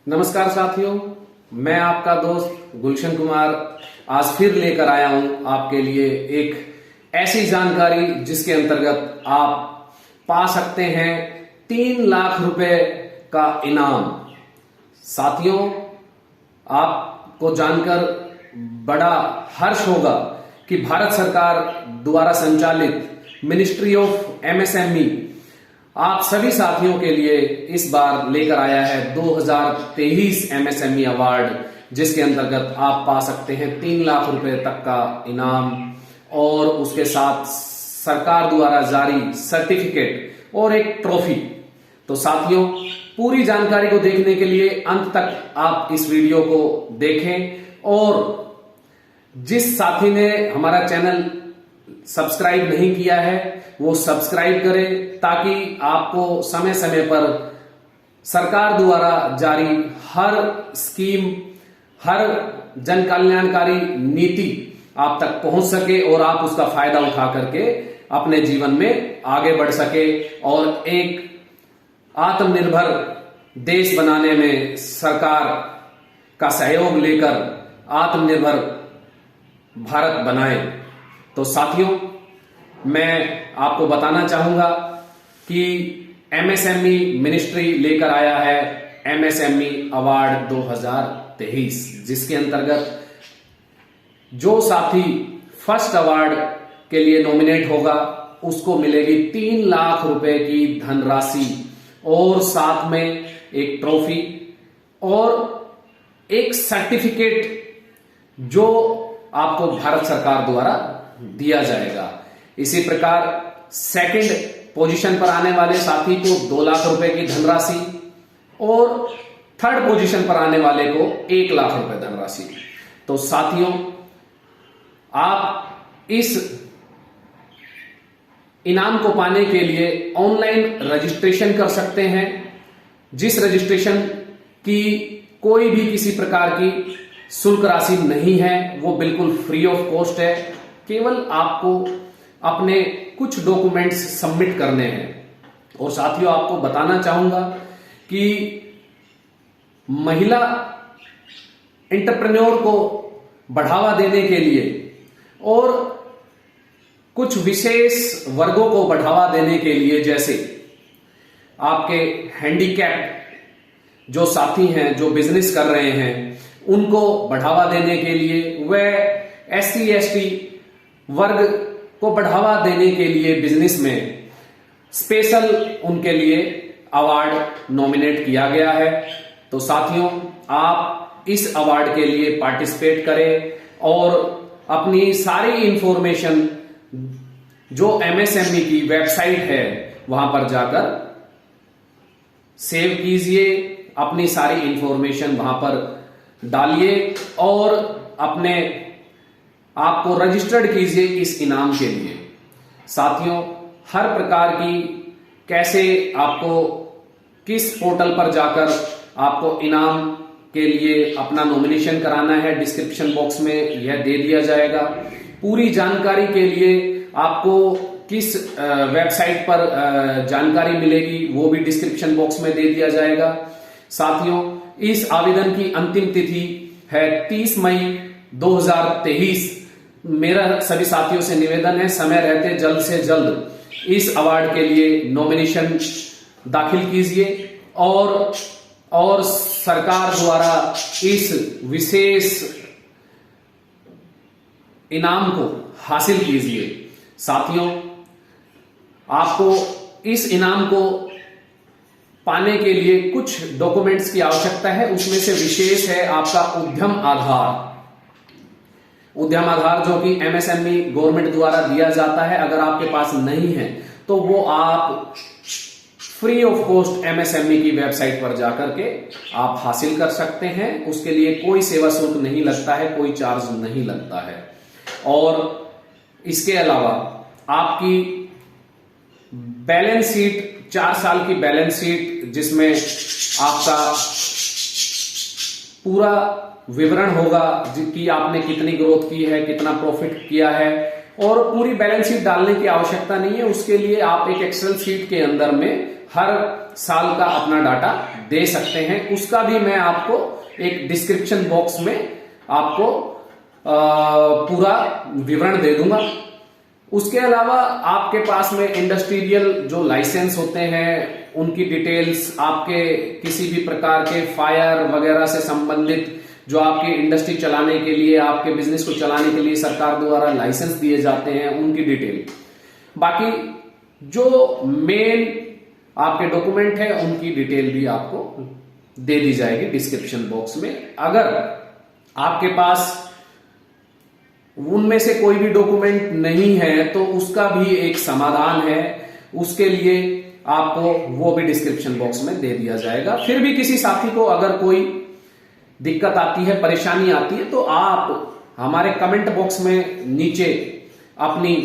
नमस्कार साथियों, मैं आपका दोस्त गुलशन कुमार आज फिर लेकर आया हूं आपके लिए एक ऐसी जानकारी जिसके अंतर्गत आप पा सकते हैं 3 लाख रुपए का इनाम। साथियों, आपको जानकर बड़ा हर्ष होगा कि भारत सरकार द्वारा संचालित मिनिस्ट्री ऑफ एमएसएमई आप सभी साथियों के लिए इस बार लेकर आया है 2023 एमएसएमई अवार्ड, जिसके अंतर्गत आप पा सकते हैं 3 लाख रुपए तक का इनाम और उसके साथ सरकार द्वारा जारी सर्टिफिकेट और एक ट्रॉफी। तो साथियों, पूरी जानकारी को देखने के लिए अंत तक आप इस वीडियो को देखें और जिस साथी ने हमारा चैनल सब्सक्राइब नहीं किया है वो सब्सक्राइब करें, ताकि आपको समय समय पर सरकार द्वारा जारी हर स्कीम, हर जन कल्याणकारी नीति आप तक पहुंच सके और आप उसका फायदा उठा करके अपने जीवन में आगे बढ़ सके और एक आत्मनिर्भर देश बनाने में सरकार का सहयोग लेकर आत्मनिर्भर भारत बनाए। तो साथियों, मैं आपको बताना चाहूंगा कि एमएसएमई मिनिस्ट्री लेकर आया है एमएसएमई अवार्ड 2023, जिसके अंतर्गत जो साथी फर्स्ट अवार्ड के लिए नॉमिनेट होगा उसको मिलेगी 3 लाख रुपए की धनराशि और साथ में एक ट्रॉफी और एक सर्टिफिकेट जो आपको भारत सरकार द्वारा दिया जाएगा। इसी प्रकार सेकंड पोजीशन पर आने वाले साथी को 2 लाख रुपए की धनराशि और थर्ड पोजीशन पर आने वाले को 1 लाख रुपए धनराशि। तो साथियों, आप इस इनाम को पाने के लिए ऑनलाइन रजिस्ट्रेशन कर सकते हैं, जिस रजिस्ट्रेशन की कोई भी किसी प्रकार की शुल्क राशि नहीं है, वो बिल्कुल फ्री ऑफ कॉस्ट है। केवल आपको अपने कुछ डॉक्यूमेंट्स सबमिट करने हैं। और साथियों, आपको बताना चाहूंगा कि महिला एंटरप्रेन्योर को बढ़ावा देने के लिए और कुछ विशेष वर्गों को बढ़ावा देने के लिए, जैसे आपके हैंडीकैप जो साथी हैं जो बिजनेस कर रहे हैं उनको बढ़ावा देने के लिए, वह एससी एसटी वर्ग को बढ़ावा देने के लिए बिजनेस में स्पेशल उनके लिए अवार्ड नॉमिनेट किया गया है। तो साथियों, आप इस अवार्ड के लिए पार्टिसिपेट करें और अपनी सारी इंफॉर्मेशन जो एमएसएमई की वेबसाइट है वहां पर जाकर सेव कीजिए, अपनी सारी इंफॉर्मेशन वहां पर डालिए और अपने आपको रजिस्टर्ड कीजिए इस इनाम के लिए। साथियों, हर प्रकार की कैसे आपको किस पोर्टल पर जाकर आपको इनाम के लिए अपना नॉमिनेशन कराना है, डिस्क्रिप्शन बॉक्स में यह दे दिया जाएगा। पूरी जानकारी के लिए आपको किस वेबसाइट पर जानकारी मिलेगी वो भी डिस्क्रिप्शन बॉक्स में दे दिया जाएगा। साथियों, इस आवेदन की अंतिम तिथि है 30 मई 2023। मेरा सभी साथियों से निवेदन है, समय रहते जल्द से जल्द इस अवार्ड के लिए नॉमिनेशन दाखिल कीजिए और सरकार द्वारा इस विशेष इनाम को हासिल कीजिए। साथियों, आपको इस इनाम को पाने के लिए कुछ डॉक्यूमेंट्स की आवश्यकता है, उसमें से विशेष है आपका उद्यम आधार। उद्यम आधार जो कि एमएसएमई गवर्नमेंट द्वारा दिया जाता है, अगर आपके पास नहीं है तो वो आप फ्री ऑफ कॉस्ट एमएसएमई की वेबसाइट पर जाकर के आप हासिल कर सकते हैं। उसके लिए कोई सेवा शुल्क नहीं लगता है, कोई चार्ज नहीं लगता है। और इसके अलावा आपकी बैलेंस शीट, 4 साल की बैलेंस शीट जिसमें आपका पूरा विवरण होगा कि आपने कितनी ग्रोथ की है, कितना प्रॉफिट किया है और पूरी बैलेंस शीट डालने की आवश्यकता नहीं है। उसके लिए आप एक एक्सेल शीट के अंदर में हर साल का अपना डाटा दे सकते हैं। उसका भी मैं आपको एक डिस्क्रिप्शन बॉक्स में आपको पूरा विवरण दे दूंगा। उसके अलावा आपके पास में इंडस्ट्रियल जो लाइसेंस होते हैं उनकी डिटेल्स, आपके किसी भी प्रकार के फायर वगैरह से संबंधित जो आपकी इंडस्ट्री चलाने के लिए, आपके बिजनेस को चलाने के लिए सरकार द्वारा लाइसेंस दिए जाते हैं, उनकी डिटेल, बाकी जो मेन आपके डॉक्यूमेंट है उनकी डिटेल भी आपको दे दी जाएगी डिस्क्रिप्शन बॉक्स में। अगर आपके पास उनमें से कोई भी डॉक्यूमेंट नहीं है तो उसका भी एक समाधान है, उसके लिए आपको वो भी डिस्क्रिप्शन बॉक्स में दे दिया जाएगा। फिर भी किसी साथी को अगर कोई दिक्कत आती है, परेशानी आती है, तो आप हमारे कमेंट बॉक्स में नीचे अपनी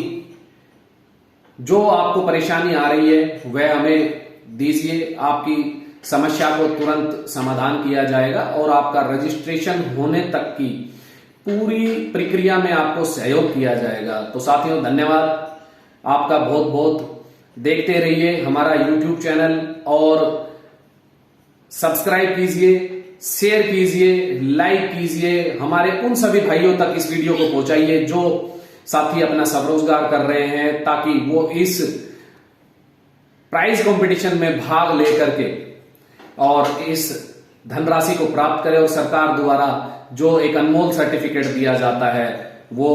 जो आपको परेशानी आ रही है वह हमें दीजिए। आपकी समस्या को तुरंत समाधान किया जाएगा और आपका रजिस्ट्रेशन होने तक की पूरी प्रक्रिया में आपको सहयोग किया जाएगा। तो साथियों, धन्यवाद आपका बहुत बहुत। देखते रहिए हमारा YouTube चैनल और सब्सक्राइब कीजिए, शेयर कीजिए, लाइक कीजिए। हमारे उन सभी भाइयों तक इस वीडियो को पहुंचाइए जो साथी अपना स्वरोजगार कर रहे हैं, ताकि वो इस प्राइज कंपटीशन में भाग लेकर के और इस धनराशि को प्राप्त करें और सरकार द्वारा जो एक अनमोल सर्टिफिकेट दिया जाता है वो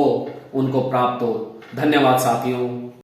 उनको प्राप्त हो। धन्यवाद साथियों।